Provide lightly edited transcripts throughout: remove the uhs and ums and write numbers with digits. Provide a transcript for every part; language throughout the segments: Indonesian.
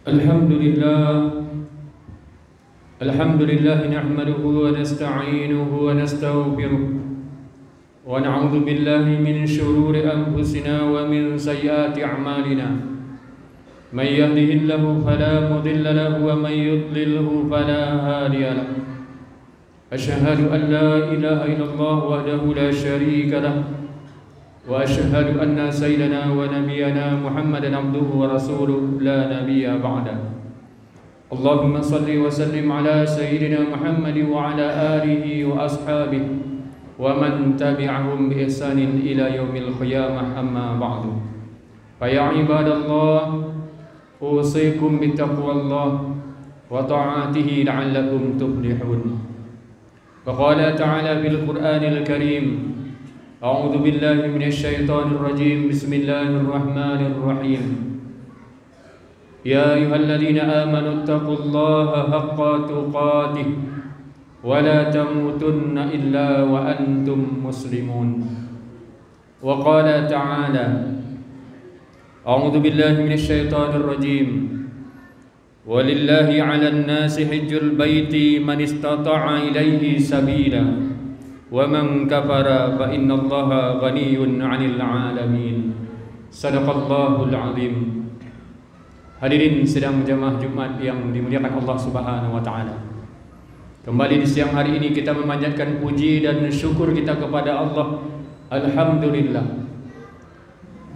Alhamdulillah nahmaduhu wa nasta'inuhu wa nastaghfiruh wa na'udzu billahi min shururi anfusina wa min sayyiati a'malina may yahdihillahu fala mudilla lahu wa may yudlilhu fala hadiya lahu asyhadu an la ilaha illallah wahdahu la syarika lahu wa asyhadu anna sayyidana wa nabiyyana Muhammadan abduhu wa rasuluhu la nabiyya ba'dahu. Allahumma salli wa sallim ala sayyidina Muhammad wa ala alihi wa ashabihi wa man tabi'ahum bi ihsanin ila yaumil qiyamah, amma ba'du. Fa ya ibadallah, usikum bi taqwallah wa ta'atihi la'allakum tuflihun. Wa qala ta'ala fil Qur'anil Karim, a'udzu billahi minasy syaithanir rajim, bismillahir rahmanir rahim. Ya ayyuhalladzina amanu taqullaha haqqa tuqatih wa la tamutunna illa wa antum muslimun. Wa qala ta'ala, a'udzu billahi minasy syaithanir rajim, walillahi 'alan nasi hajjul baiti man istata'a ilaihi sabila wa man kafara fa innallaha ghaniyyun 'anil 'alamin. Shadaqallahul 'azim. Hadirin sidang jamaah Jumat yang dimuliakan Allah Subhanahu wa taala. Kembali di siang hari ini kita memanjatkan puji dan syukur kita kepada Allah. Alhamdulillah.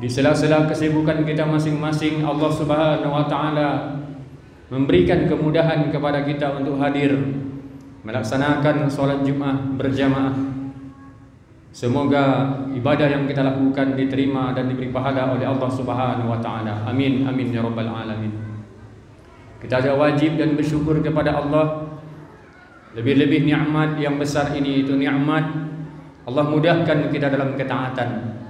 Di sela-sela kesibukan kita masing-masing, Allah Subhanahu wa taala memberikan kemudahan kepada kita untuk hadir melaksanakan salat Jumat berjamaah. Semoga ibadah yang kita lakukan diterima dan diberi pahala oleh Allah Subhanahu wa taala. Amin amin ya rabbal alamin. Kita ada wajib dan bersyukur kepada Allah. Lebih-lebih nikmat yang besar ini, itu nikmat Allah mudahkan kita dalam ketaatan.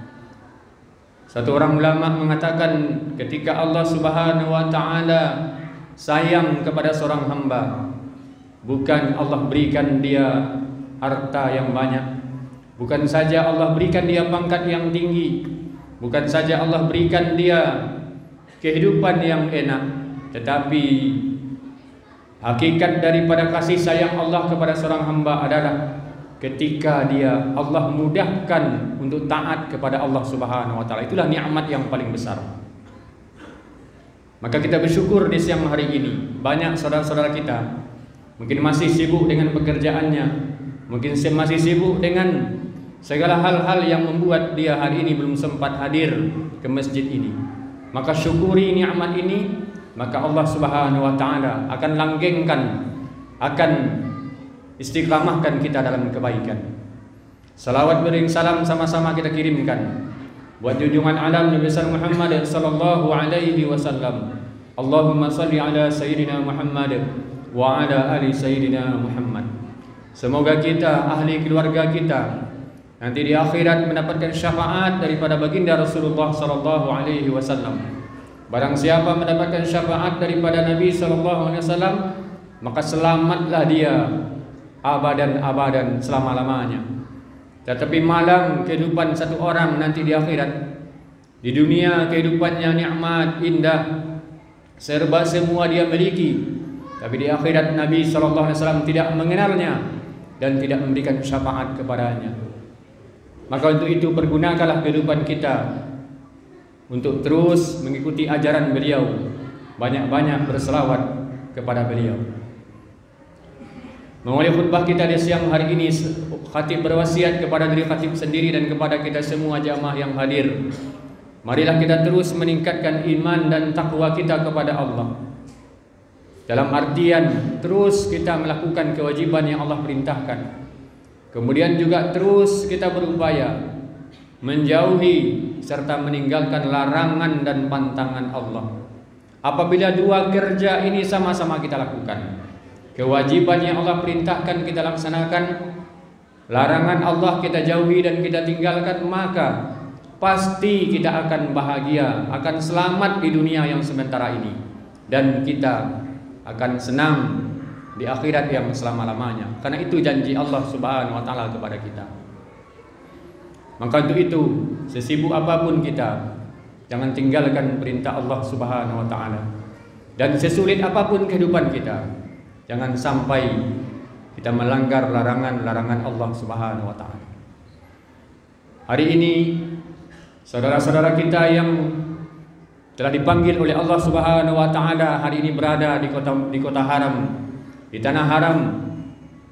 Satu orang ulama mengatakan, ketika Allah Subhanahu wa taala sayang kepada seorang hamba, bukan Allah berikan dia harta yang banyak, bukan saja Allah berikan dia pangkat yang tinggi, bukan saja Allah berikan dia kehidupan yang enak, tetapi hakikat daripada kasih sayang Allah kepada seorang hamba adalah ketika Allah mudahkan untuk taat kepada Allah Subhanahu wa taala. Itulah nikmat yang paling besar. Maka kita bersyukur di siang hari ini. Banyak saudara-saudara kita mungkin masih sibuk dengan pekerjaannya, mungkin masih sibuk dengan segala hal-hal yang membuat dia hari ini belum sempat hadir ke masjid ini. Maka syukuri nikmat ini, maka Allah Subhanahu wa taala akan langgengkan, akan istiqamahkan kita dalam kebaikan. Salawat bering salam sama-sama kita kirimkan buat junjungan alam Nabi besar Muhammad sallallahu alaihi wasallam. Allahumma salli ala sayyidina Muhammad wa ala ali sayyidina Muhammad. Semoga kita, ahli keluarga kita, nanti di akhirat mendapatkan syafaat daripada baginda Rasulullah sallallahu alaihi wasallam. Barang siapa mendapatkan syafaat daripada Nabi sallallahu alaihi wasallam, maka selamatlah dia abadan selama-lamanya. Tetapi malam kehidupan satu orang nanti di akhirat, di dunia kehidupannya nikmat, indah, serba semua dia miliki, tapi di akhirat Nabi sallallahu alaihi wasallam tidak mengenalnya dan tidak memberikan syafaat kepadanya. Maka untuk itu pergunakanlah kehidupan kita untuk terus mengikuti ajaran beliau, banyak-banyak berselawat kepada beliau. Memulai khutbah kita di siang hari ini, khatib berwasiat kepada diri khatib sendiri dan kepada kita semua jamaah yang hadir. Marilah kita terus meningkatkan iman dan takwa kita kepada Allah. Dalam artian terus kita melakukan kewajiban yang Allah perintahkan. Kemudian juga terus kita berupaya menjauhi serta meninggalkan larangan dan pantangan Allah. Apabila dua kerja ini sama-sama kita lakukan, kewajiban yang Allah perintahkan kita laksanakan, larangan Allah kita jauhi dan kita tinggalkan, maka pasti kita akan bahagia, akan selamat di dunia yang sementara ini, dan kita akan senang di akhirat yang selama-lamanya. Karena itu janji Allah Subhanahu wa taala kepada kita. Maka untuk itu, sesibuk apapun kita, jangan tinggalkan perintah Allah Subhanahu wa taala. Dan sesulit apapun kehidupan kita, jangan sampai kita melanggar larangan-larangan Allah Subhanahu wa taala. Hari ini saudara-saudara kita yang telah dipanggil oleh Allah Subhanahu wa taala hari ini berada di kota haram, di tanah haram.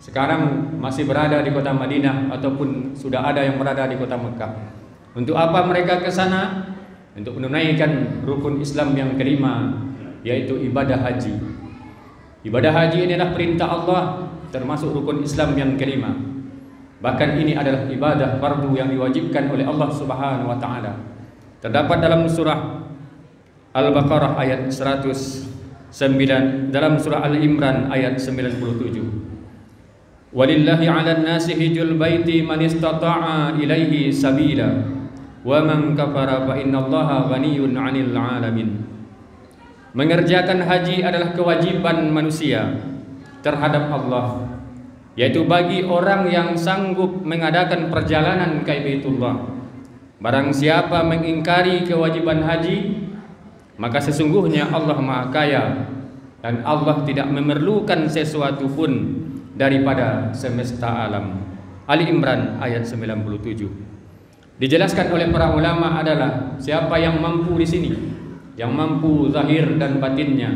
Sekarang masih berada di kota Madinah ataupun sudah ada yang berada di kota Mekah. Untuk apa mereka ke sana? Untuk menunaikan rukun Islam yang kelima, yaitu ibadah haji. Ibadah haji ini adalah perintah Allah, termasuk rukun Islam yang kelima. Bahkan ini adalah ibadah fardu yang diwajibkan oleh Allah Subhanahu wa taala. Terdapat dalam surah Al-Baqarah ayat 109, dalam surah Al-Imran ayat 97. Walillahi 'alan nasi hijjul baiti man istata'a ilaihi sabila wa man kafara fa innallaha ghaniyyun 'anil 'alamin. Mengerjakan haji adalah kewajiban manusia terhadap Allah, yaitu bagi orang yang sanggup mengadakan perjalanan ke Baitullah. Barang siapa mengingkari kewajiban haji, maka sesungguhnya Allah Maha Kaya dan Allah tidak memerlukan sesuatu pun daripada semesta alam. Ali Imran ayat 97. Dijelaskan oleh para ulama adalah siapa yang mampu di sini, yang mampu zahir dan batinnya,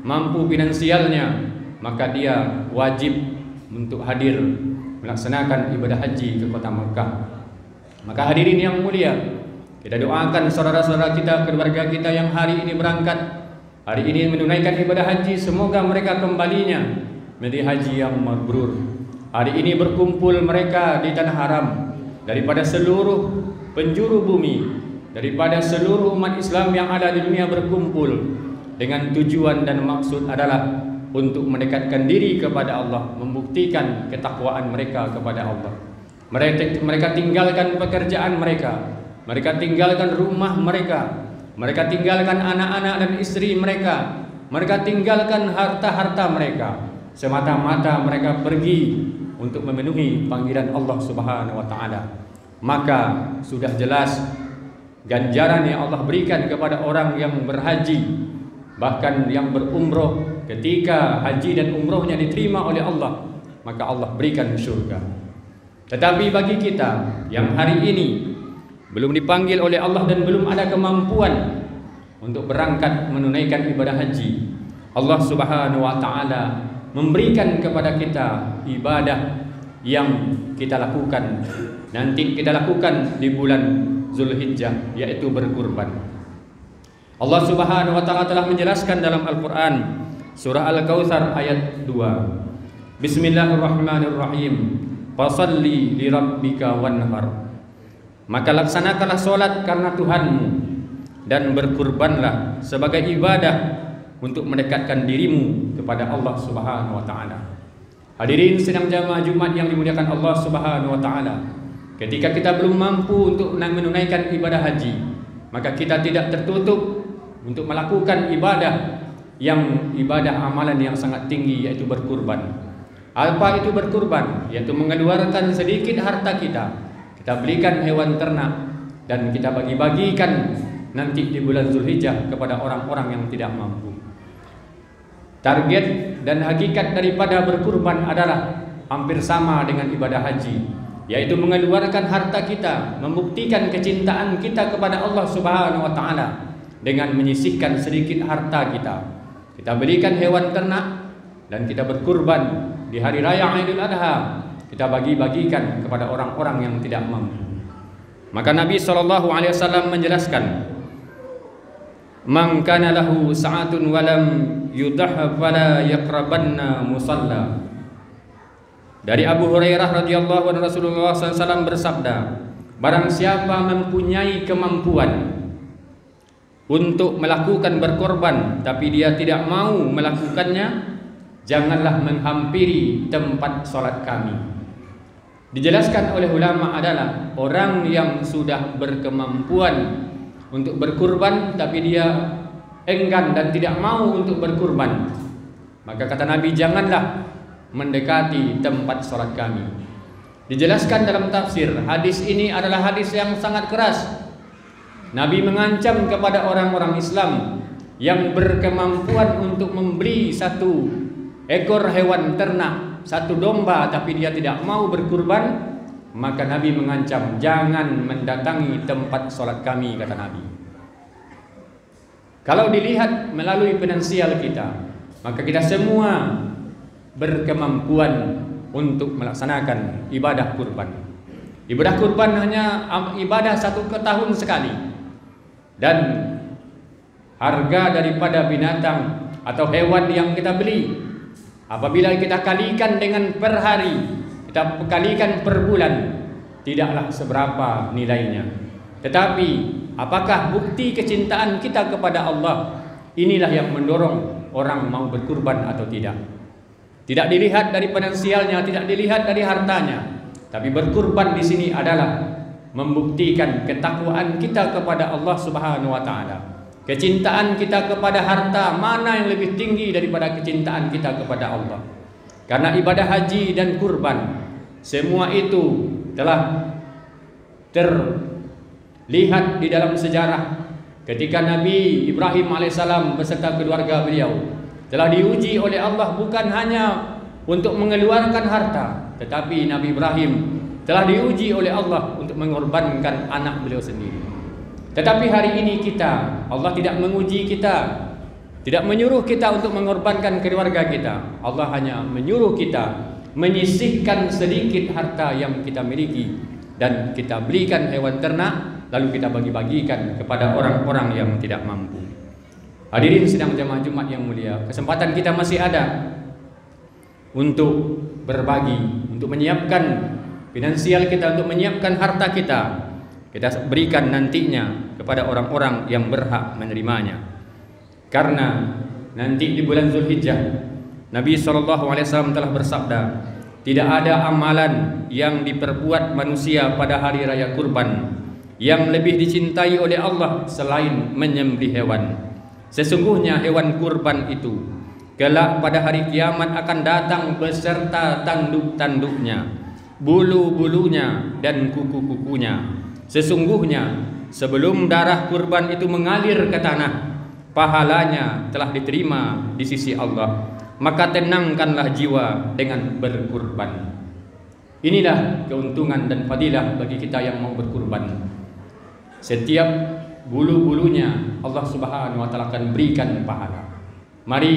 mampu finansialnya, maka dia wajib untuk hadir melaksanakan ibadah haji ke kota Mekah. Maka hadirin yang mulia, kita doakan saudara-saudara kita, keluarga kita yang hari ini berangkat, hari ini menunaikan ibadah haji, semoga mereka kembalinya menjadi haji yang mabrur. Hari ini berkumpul mereka di tanah haram daripada seluruh penjuru bumi, daripada seluruh umat Islam yang ada di dunia berkumpul dengan tujuan dan maksud adalah untuk mendekatkan diri kepada Allah, membuktikan ketakwaan mereka kepada Allah. Mereka tinggalkan pekerjaan mereka, mereka tinggalkan rumah mereka, mereka tinggalkan anak-anak dan istri mereka, mereka tinggalkan harta-harta mereka, semata-mata mereka pergi untuk memenuhi panggilan Allah Subhanahu wa taala. Maka sudah jelas ganjaran yang Allah berikan kepada orang yang berhaji, bahkan yang berumroh. Ketika haji dan umrohnya diterima oleh Allah, maka Allah berikan surga. Tetapi bagi kita yang hari ini belum dipanggil oleh Allah dan belum ada kemampuan untuk berangkat menunaikan ibadah haji, Allah Subhanahu wa taala memberikan kepada kita ibadah yang kita lakukan, nanti kita lakukan di bulan Zulhijjah, yaitu berkurban. Allah Subhanahu wa taala telah menjelaskan dalam Al-Qur'an surah Al-Kautsar ayat 2. Bismillahirrahmanirrahim. Fasalli li rabbika wanhar. Maka laksanakanlah solat karena Tuhanmu dan berkurbanlah sebagai ibadah untuk mendekatkan dirimu kepada Allah Subhanahu wa taala. Hadirin sidang jamaah Jumat yang dimuliakan Allah Subhanahu wa taala. Ketika kita belum mampu untuk menunaikan ibadah haji, maka kita tidak tertutup untuk melakukan ibadah amalan yang sangat tinggi, yaitu berkurban. Apa itu berkurban? Yaitu mengeluarkan sedikit harta kita belikan hewan ternak dan kita bagi-bagikan nanti di bulan Zulhijjah kepada orang-orang yang tidak mampu. Target dan hakikat daripada berkurban adalah hampir sama dengan ibadah haji, yaitu mengeluarkan harta kita, membuktikan kecintaan kita kepada Allah Subhanahu wa taala dengan menyisihkan sedikit harta kita. Kita belikan hewan ternak dan kita berkurban di hari raya Idul Adha. Kita bagi-bagikan kepada orang-orang yang tidak mampu. Maka Nabi SAW menjelaskan, "Man kana lahu sa'atun wa lam yudhah fala yaqrabanna musalla." Dari Abu Hurairah radhiyallahu anhu, Rasulullah SAW bersabda, barang siapa mempunyai kemampuan untuk melakukan berkorban tapi dia tidak mau melakukannya, janganlah menghampiri tempat salat kami. Dijelaskan oleh ulama adalah orang yang sudah berkemampuan untuk berkurban tapi dia enggan dan tidak mau untuk berkurban, maka kata Nabi, janganlah mendekati tempat salat kami. Dijelaskan dalam tafsir, hadis ini adalah hadis yang sangat keras. Nabi mengancam kepada orang-orang Islam yang berkemampuan untuk membeli satu ekor hewan ternak, satu domba, tapi dia tidak mau berkurban, maka Nabi mengancam, jangan mendatangi tempat sholat kami, kata Nabi. Kalau dilihat melalui finansial kita, maka kita semua berkemampuan untuk melaksanakan ibadah kurban. Ibadah kurban hanya ibadah satu tahun sekali, dan harga daripada binatang atau hewan yang kita beli, apabila kita kalikan dengan per hari, kita kalikan per bulan, tidaklah seberapa nilainya. Tetapi apakah bukti kecintaan kita kepada Allah? Inilah yang mendorong orang mau berkurban atau tidak. Tidak dilihat dari finansialnya, tidak dilihat dari hartanya, tapi berkurban di sini adalah membuktikan ketakwaan kita kepada Allah Subhanahu wa taala. Kecintaan kita kepada harta mana yang lebih tinggi daripada kecintaan kita kepada Allah? Karena ibadah haji dan kurban, semua itu telah terlihat di dalam sejarah ketika Nabi Ibrahim alaihissalam beserta keluarga beliau telah diuji oleh Allah bukan hanya untuk mengeluarkan harta, tetapi Nabi Ibrahim telah diuji oleh Allah untuk mengorbankan anak beliau sendiri. Tetapi hari ini kita, Allah tidak menguji kita, tidak menyuruh kita untuk mengorbankan keluarga kita. Allah hanya menyuruh kita menyisihkan sedikit harta yang kita miliki dan kita belikan hewan ternak, lalu kita bagi-bagikan kepada orang-orang yang tidak mampu. Hadirin sidang jamaah Jumat yang mulia, kesempatan kita masih ada untuk berbagi, untuk menyiapkan finansial kita, untuk menyiapkan harta kita berikan nantinya kepada orang-orang yang berhak menerimanya. Karena nanti di bulan Zulhijjah, Nabi SAW telah bersabda, tidak ada amalan yang diperbuat manusia pada hari raya kurban yang lebih dicintai oleh Allah selain menyembelih hewan. Sesungguhnya hewan kurban itu kelak pada hari kiamat akan datang beserta tanduk-tanduknya, bulu-bulunya dan kuku-kukunya. Sesungguhnya sebelum darah kurban itu mengalir ke tanah, pahalanya telah diterima di sisi Allah. Maka tenangkanlah jiwa dengan berkurban. Inilah keuntungan dan fadilah bagi kita yang mau berkurban. Setiap bulu-bulunya Allah Subhanahu wa taala akan berikan pahala. Mari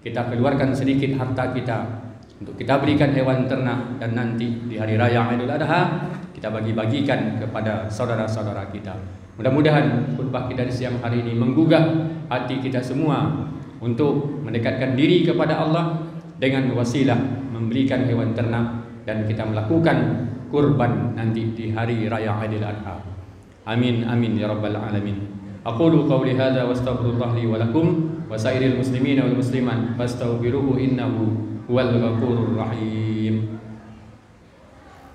kita keluarkan sedikit harta kita untuk kita berikan hewan ternak, dan nanti di hari raya Idul Adha kita bagi-bagikan kepada saudara-saudara kita. Mudah-mudahan khutbah kita di siang hari ini menggugah hati kita semua untuk mendekatkan diri kepada Allah dengan wasilah memberikan hewan ternak dan kita melakukan kurban nanti di hari raya Idul Adha. Amin amin ya rabbal alamin. Aqulu qawli hadza wastaghfirullah li wa lakum wa sairil muslimin wal muslimat fastaghfiruhu innahu huwal ghafurur rahim.